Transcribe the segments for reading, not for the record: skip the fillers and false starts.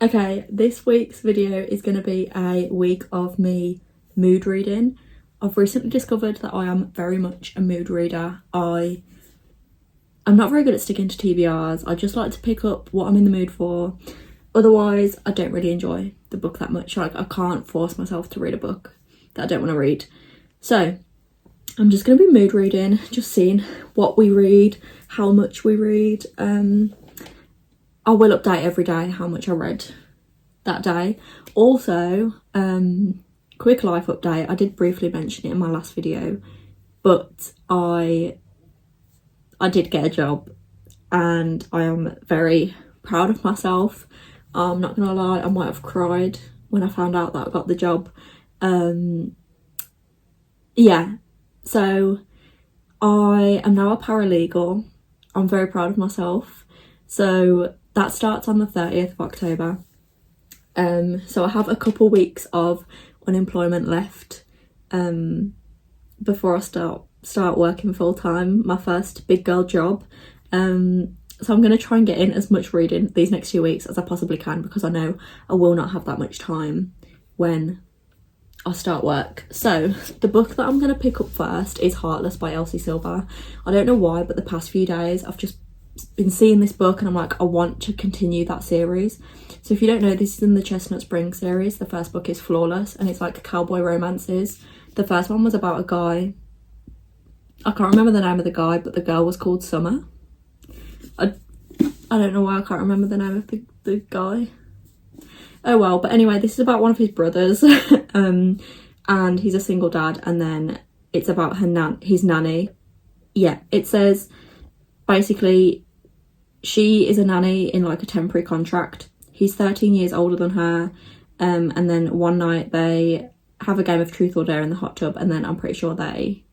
Okay, this week's video is going to be a week of me mood reading. I've recently discovered that I am very much a mood reader. I'm not very good at sticking to TBRs. I just like to pick up what I'm in the mood for. Otherwise, I don't really enjoy the book that much. Like, I can't force myself to read a book that I don't want to read. So, I'm just going to be mood reading, just seeing what we read, how much we read. I will update every day how much I read that day. Also, quick life update. I did briefly mention it in my last video, but I did get a job and I am very proud of myself. I'm not gonna lie, I might have cried when I found out that I got the job. Yeah, so I am now a paralegal. I'm very proud of myself. So that starts on the 30th of October. So I have a couple weeks of unemployment left before I start working full time, my first big girl job. So I'm going to try and get in as much reading these next 2 weeks as I possibly can, because I know I will not have that much time when I start work. So the book that I'm going to pick up first is Heartless by Elsie Silver. I don't know why, but the past few days I've just been seeing this book and I'm like, I want to continue that series. So if you don't know, this is in the Chestnut Spring series. The first book is Flawless and it's like cowboy romances. The first one was about a guy, I can't remember the name of the guy, but the girl was called Summer. I don't know why I can't remember the name of the guy. Oh well, but anyway, this is about one of his brothers and he's a single dad, and then it's about his nanny. Yeah, it says basically she is a nanny in like a temporary contract. He's 13 years older than her, and then one night they have a game of truth or dare in the hot tub, and then I'm pretty sure they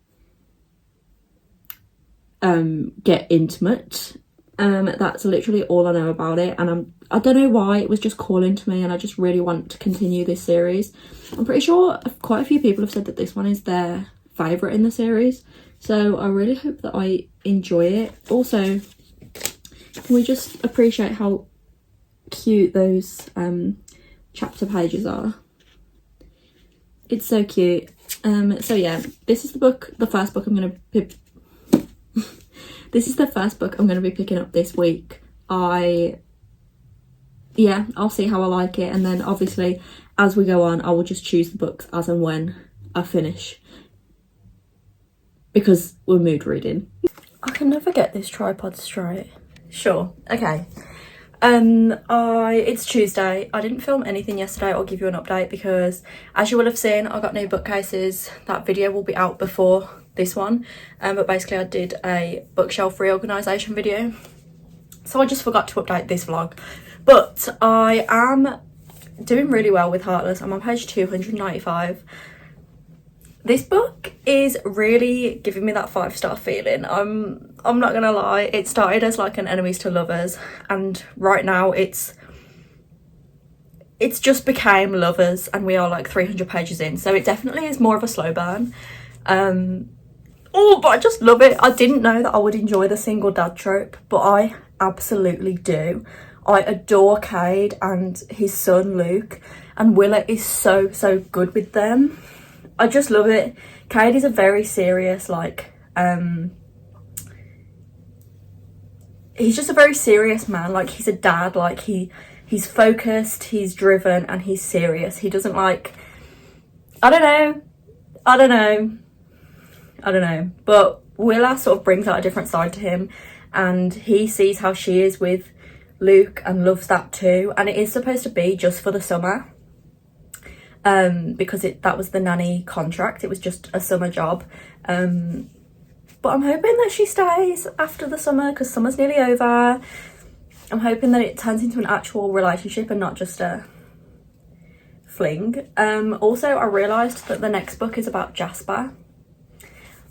get intimate. That's literally all I know about it, and I don't know why, it was just calling to me and I just really want to continue this series. I'm pretty sure quite a few people have said that this one is their favourite in the series, so I really hope that I enjoy it. Also, can we just appreciate how cute those chapter pages are? It's so cute. So yeah, this is the first book I'm going to pick. This is the first book I'm going to be picking up this week. I'll see how I like it, and then obviously as we go on I will just choose the books as and when I finish, because we're mood reading. I can never get this tripod straight. Sure, okay. It's Tuesday. I didn't film anything yesterday or give you an update because, as you will have seen, I got new bookcases. That video will be out before this one, but basically I did a bookshelf reorganisation video, so I just forgot to update this vlog. But I am doing really well with Heartless. I'm on page 295. This book is really giving me that 5-star feeling. I'm not gonna lie, it started as like an enemies to lovers, and right now it's just became lovers, and we are like 300 pages in, so it definitely is more of a slow burn. But I just love it. I didn't know that I would enjoy the single dad trope, but I absolutely do. I adore Cade and his son Luke, and Willa is so good with them. I just love it. Cade is a very serious, like, he's just a very serious man. Like, he's a dad. Like, he's focused, he's driven, and he's serious. He doesn't like, I don't know, but Willa sort of brings out a different side to him, and he sees how she is with Luke and loves that too. And it is supposed to be just for the summer, because that was the nanny contract. It was just a summer job, but I'm hoping that she stays after the summer, because summer's nearly over. I'm hoping that it turns into an actual relationship and not just a fling. Also, I realised that the next book is about Jasper,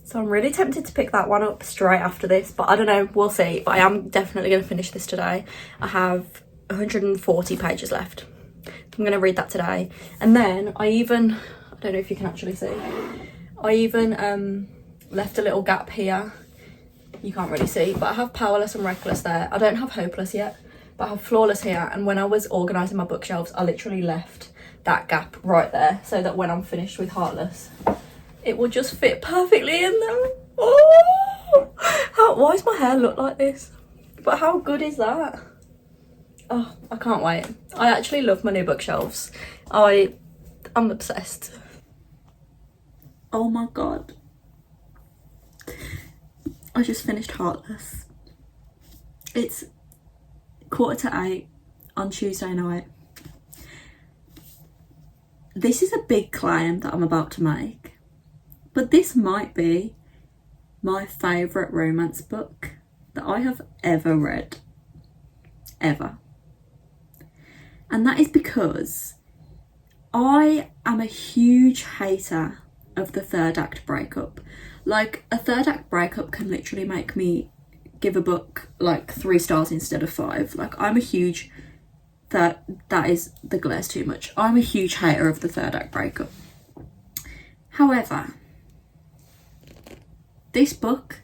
so I'm really tempted to pick that one up straight after this, but I don't know, we'll see. But I am definitely going to finish this today. I have 140 pages left. I'm going to read that today. And then I don't know if you can actually see, I even left a little gap here. You can't really see, but I have Powerless and Reckless there. I don't have Hopeless yet, but I have Flawless here, and when I was organising my bookshelves I literally left that gap right there so that when I'm finished with Heartless it will just fit perfectly in there. Oh, why does my hair look like this? But how good is that? Oh, I can't wait. I actually love my new bookshelves. I'm obsessed. Oh my god. I just finished Heartless. It's 7:45 on Tuesday night. This is a big claim that I'm about to make, but this might be my favourite romance book that I have ever read. Ever. And that is because I am a huge hater of the third act breakup. Like, a third act breakup can literally make me give a book like 3 stars instead of 5. Like, I'm a huge... that is, the glare's too much. I'm a huge hater of the third act breakup. However, this book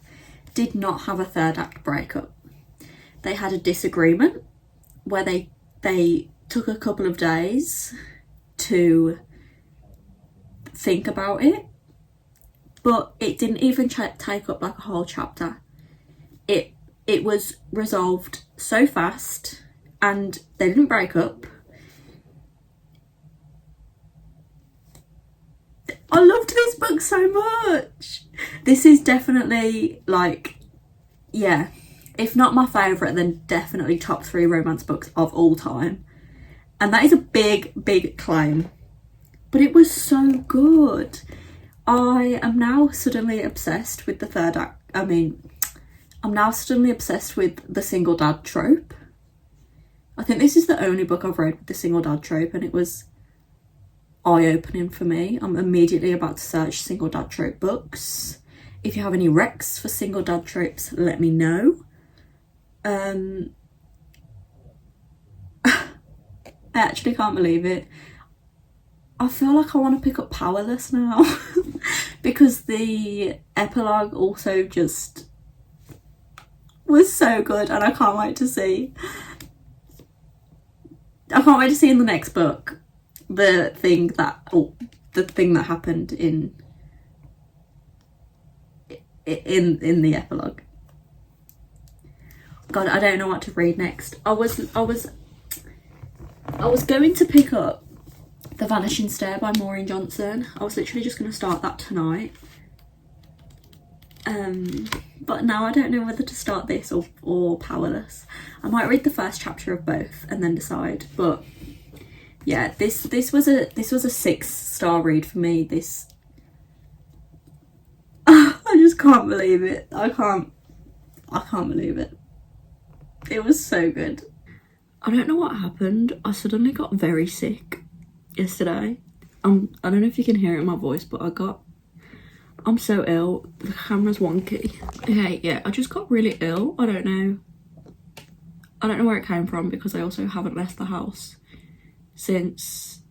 did not have a third act breakup. They had a disagreement where they took a couple of days to think about it, but it didn't even take up like a whole chapter. It was resolved so fast, and they didn't break up. I loved this book so much. This is definitely, like, yeah, if not my favourite, then definitely top 3 romance books of all time. And that is a big, big claim. But it was so good. I am now suddenly obsessed with the third act. I'm now suddenly obsessed with the single dad trope. I think this is the only book I've read with the single dad trope, and it was eye-opening for me. I'm immediately about to search single dad trope books. If you have any recs for single dad tropes, let me know. I actually can't believe it. I feel like I want to pick up Powerless now because the epilogue also just was so good, and I can't wait to see. I can't wait to see in the next book the thing that happened in the epilogue. God, I don't know what to read next. I was going to pick up The Vanishing Stair by Maureen Johnson. I was literally just going to start that tonight. But now I don't know whether to start this or Powerless. I might read the first chapter of both and then decide. But yeah, this was a 6-star read for me. This I just can't believe it. I can't believe it. It was so good. I don't know what happened. I suddenly got very sick yesterday. I don't know if you can hear it in my voice, but I'm so ill. The camera's wonky. Okay, yeah, I just got really ill. I don't know where it came from, because I also haven't left the house since,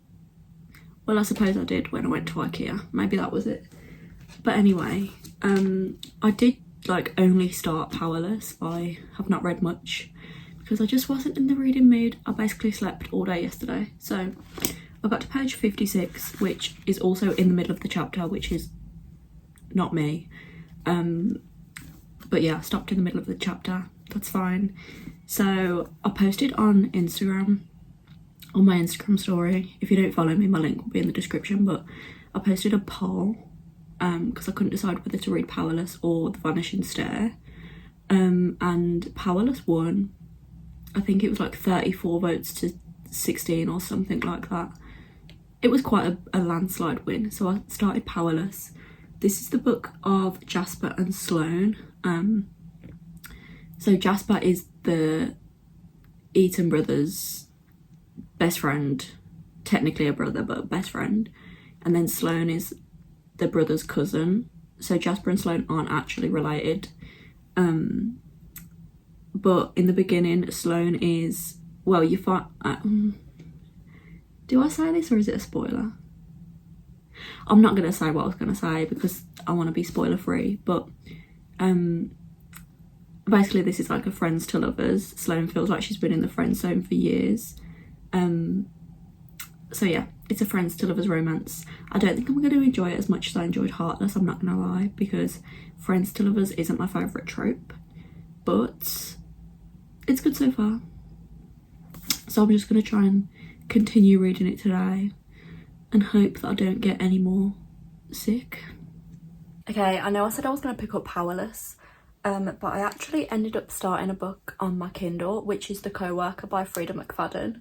well, I suppose I did when I went to IKEA. Maybe that was it. But anyway, I did like only start Powerless. I have not read much because I just wasn't in the reading mood. I basically slept all day yesterday. So I got to page 56, which is also in the middle of the chapter, which is not me. But yeah, I stopped in the middle of the chapter. That's fine. So I posted on Instagram, on my Instagram story. If you don't follow me, my link will be in the description. But I posted a poll because I couldn't decide whether to read Powerless or The Vanishing Stair. And Powerless won. I think it was like 34 votes to 16 or something like that. It was quite a landslide win. So I started Powerless. This is the book of Jasper and Sloane. So Jasper is the Eaton brothers' best friend, technically a brother, but best friend. And then Sloane is the brother's cousin. So Jasper and Sloane aren't actually related. But in the beginning, Sloane is, well, you find... do I say this or is it a spoiler? I'm not going to say what I was going to say because I want to be spoiler free, but basically this is like a friends to lovers. Sloane feels like she's been in the friend zone for years. So yeah, it's a friends to lovers romance. I don't think I'm going to enjoy it as much as I enjoyed Heartless, I'm not going to lie, because friends to lovers isn't my favourite trope, but it's good so far. So I'm just going to try and continue reading it today and hope that I don't get any more sick. Okay, I know I said I was going to pick up Powerless, but I actually ended up starting a book on my Kindle, which is The Co-Worker by Freida McFadden.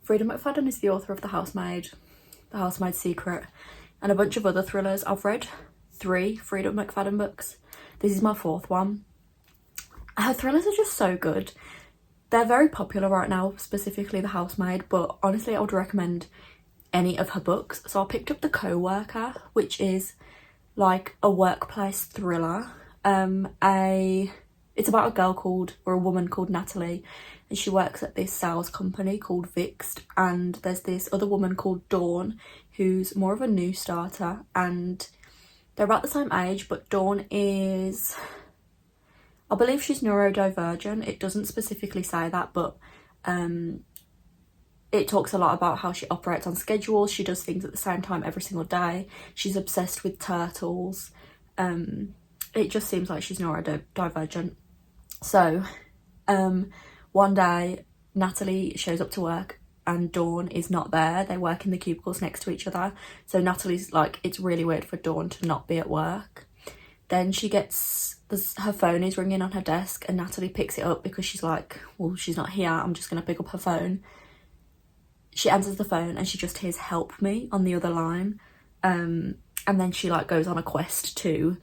Freida McFadden is the author of The Housemaid's Secret, and a bunch of other thrillers. I've read 3 Freida McFadden books. This is my 4th one. Her thrillers are just so good. They're very popular right now, specifically The Housemaid, but honestly I would recommend any of her books. So I picked up The Co-Worker, which is like a workplace thriller. It's about a woman called Natalie, and she works at this sales company called Vixt, and there's this other woman called Dawn who's more of a new starter, and they're about the same age, but Dawn is, I believe she's neurodivergent. It doesn't specifically say that, but it talks a lot about how she operates on schedules. She does things at the same time every single day. She's obsessed with turtles. It just seems like she's neurodivergent. So one day Natalie shows up to work and Dawn is not there. They work in the cubicles next to each other. So Natalie's like, it's really weird for Dawn to not be at work. Then she gets, her phone is ringing on her desk and Natalie picks it up because she's like, well, she's not here, I'm just going to pick up her phone. She answers the phone and she just hears "help me" on the other line. And then she like goes on a quest to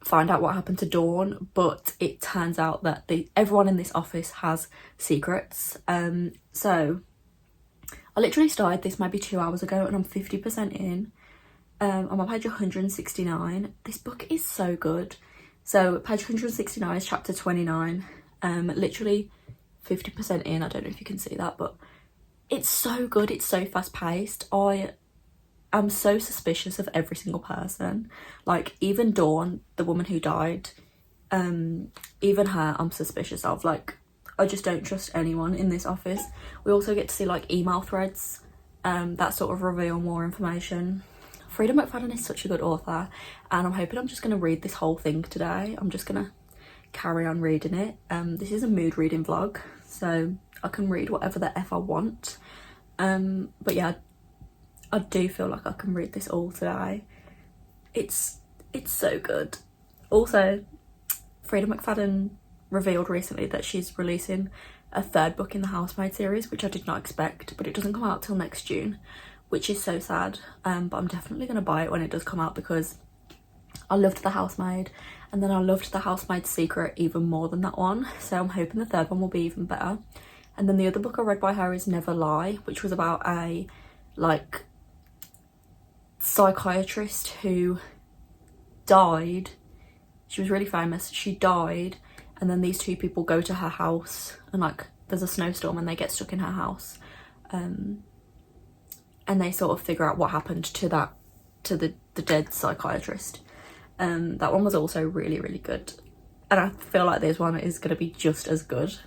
find out what happened to Dawn, but it turns out that everyone in this office has secrets. So I literally started this maybe 2 hours ago and I'm 50% in. I'm on page 169. This book is so good. So page 169 is chapter 29. Literally 50% in. I don't know if you can see that, but it's so good. It's so fast paced. I'm so suspicious of every single person. Like even Dawn, the woman who died, even her I'm suspicious of. Like I just don't trust anyone in this office. We also get to see like email threads that sort of reveal more information. Freida McFadden is such a good author, and I'm hoping I'm just going to read this whole thing today. I'm just going to carry on reading it. This is a mood reading vlog, so I can read whatever the F I want. But yeah, I do feel like I can read this all today. It's so good. Also, Freida McFadden revealed recently that she's releasing a 3rd book in the Housemaid series, which I did not expect, but it doesn't come out till next June, which is so sad. But I'm definitely going to buy it when it does come out because I loved The Housemaid, and then I loved The Housemaid's Secret even more than that one, so I'm hoping the 3rd one will be even better. And then the other book I read by her is Never Lie, which was about a like psychiatrist who died. She was really famous. She died, and then these 2 people go to her house, and like there's a snowstorm and they get stuck in her house, and they sort of figure out what happened to the dead psychiatrist. That one was also really, really good, and I feel like this one is going to be just as good.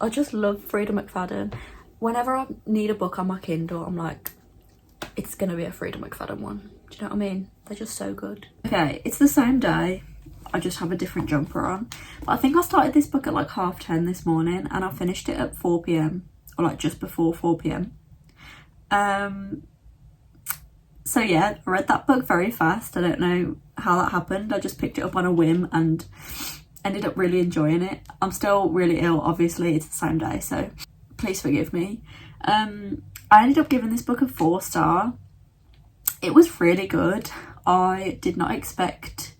I just love Freida McFadden. Whenever I need a book on my Kindle, I'm like, it's going to be a Freida McFadden one. Do you know what I mean? They're just so good. Okay, it's the same day. I just have a different jumper on. But I think I started this book at like 10:30 this morning and I finished it at 4 p.m. or like just before 4 p.m. So yeah, I read that book very fast. I don't know how that happened. I just picked it up on a whim and ended up really enjoying it. I'm still really ill, obviously. It's the same day, so please forgive me. I ended up giving this book a 4-star. It was really good. I did not expect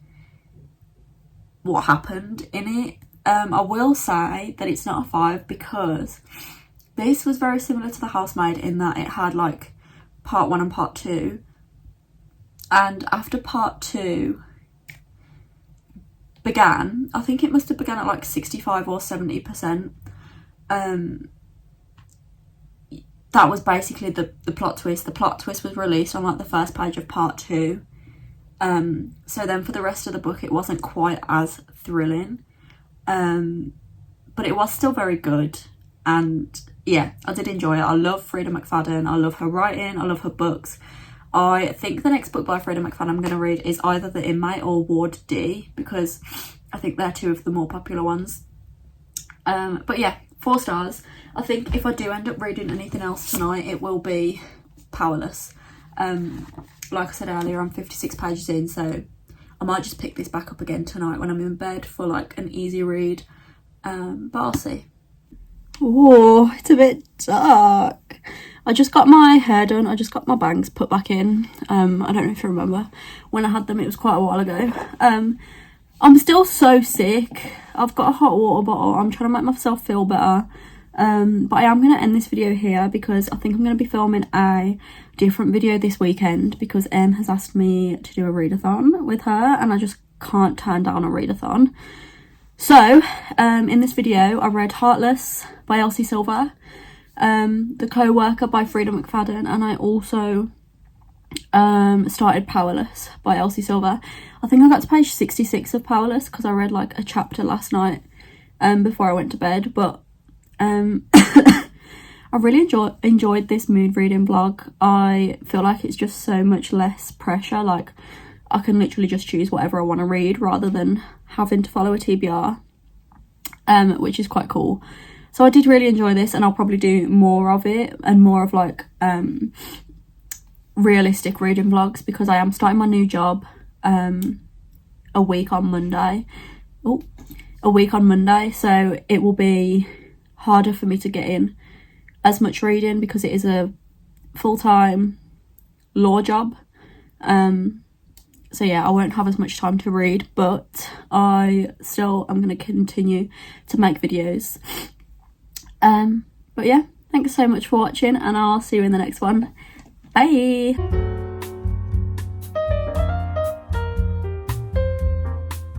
what happened in it. I will say that it's not a 5 because this was very similar to The Housemaid in that it had like part 1 and part 2. And after part 2 began, I think it must have begun at like 65 or 70%. That was basically the plot twist. The plot twist was released on like the first page of part 2. So then for the rest of the book, it wasn't quite as thrilling. but it was still very good. And yeah, I did enjoy it. I love Freida McFadden. I love her writing. I love her books. I think the next book by Freida McFadden I'm going to read is either The Inmate or Ward D, because I think they're two of the more popular ones. But yeah, 4 stars. I think if I do end up reading anything else tonight, it will be Powerless. Like I said earlier, I'm 56 pages in, so I might just pick this back up again tonight when I'm in bed for like an easy read. But I'll see. Oh, it's a bit dark. I just got my hair done. I just got my bangs put back in. I don't know if you remember when I had them. It was quite a while ago. I'm still so sick. I've got a hot water bottle. I'm trying to make myself feel better. But I am going to end this video here because I think I'm going to be filming a different video this weekend because Em has asked me to do a readathon with her and I just can't turn down a readathon. So, in this video, I read Heartless by Elsie Silver, The Co-Worker by Freida McFadden, and I also started Powerless by Elsie Silver. I think I got to page 66 of Powerless because I read like a chapter last night before I went to bed, but I really enjoyed this mood reading vlog. I feel like it's just so much less pressure. Like I can literally just choose whatever I want to read rather than having to follow a TBR, which is quite cool. So I did really enjoy this and I'll probably do more of it and more of like realistic reading vlogs because I am starting my new job a week on Monday. So it will be harder for me to get in as much reading because it is a full-time law job. So yeah, I won't have as much time to read, but I'm going to continue to make videos. But yeah, thanks so much for watching and I'll see you in the next one. Bye!